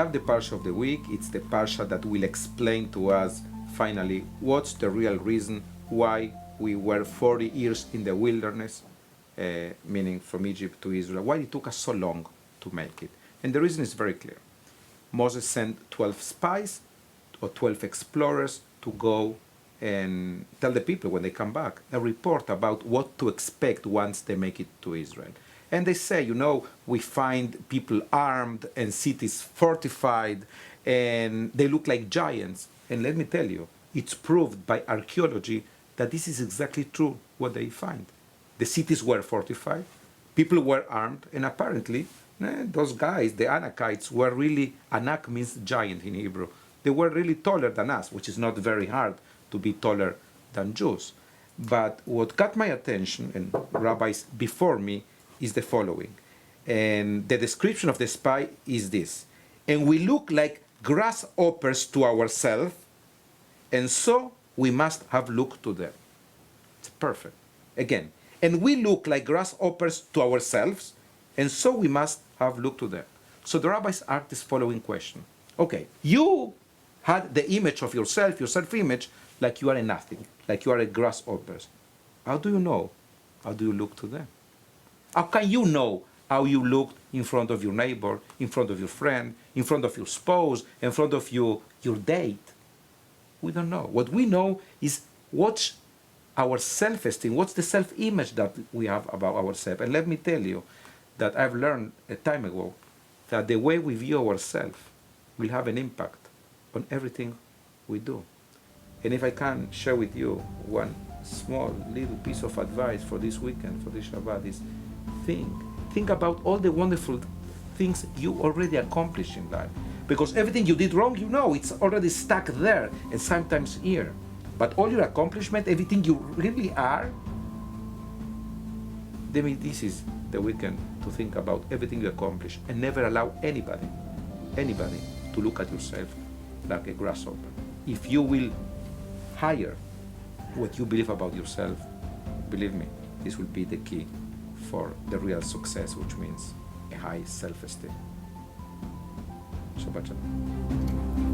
have the Parsha of the week. It's the Parsha that will explain to us finally what's the real reason why we were 40 years in the wilderness, meaning from Egypt to Israel, why it took us so long to make it. And the reason is very clear. Moses sent 12 spies or 12 explorers to go and tell the people when they come back a report about what to expect once they make it to Israel. And they say, we find people armed and cities fortified and they look like giants. And let me tell you, it's proved by archaeology that this is exactly true what they find. The cities were fortified, people were armed, and apparently those guys, the Anakites, were really, Anak means giant in Hebrew. They were really taller than us, which is not very hard to be taller than Jews. But what got my attention, and rabbis before me, is the following. And the description of the spy is this. And we look like grasshoppers to ourselves, and so we must have looked to them. It's perfect. Again, and we look like grasshoppers to ourselves, and so we must have looked to them. So the rabbis asked this following question. Okay, you had the image of yourself, your self-image, like you are a nothing, like you are a grasshopper. How do you know? How do you look to them? How can you know how you looked in front of your neighbor, in front of your friend, in front of your spouse, in front of your date? We don't know. What we know is what's our self-esteem, what's the self-image that we have about ourselves. And let me tell you that I've learned a time ago that the way we view ourselves will have an impact on everything we do. And if I can share with you one small little piece of advice for this weekend, for this Shabbat, is think about all the wonderful things you already accomplished in life. Because everything you did wrong, it's already stuck there and sometimes here. But all your accomplishment, everything you really are, this is the weekend to think about everything you accomplished and never allow anybody to look at yourself like a grasshopper. If you will higher what you believe about yourself, believe me, this will be the key for the real success, which means a high self-esteem. Shabbat shalom.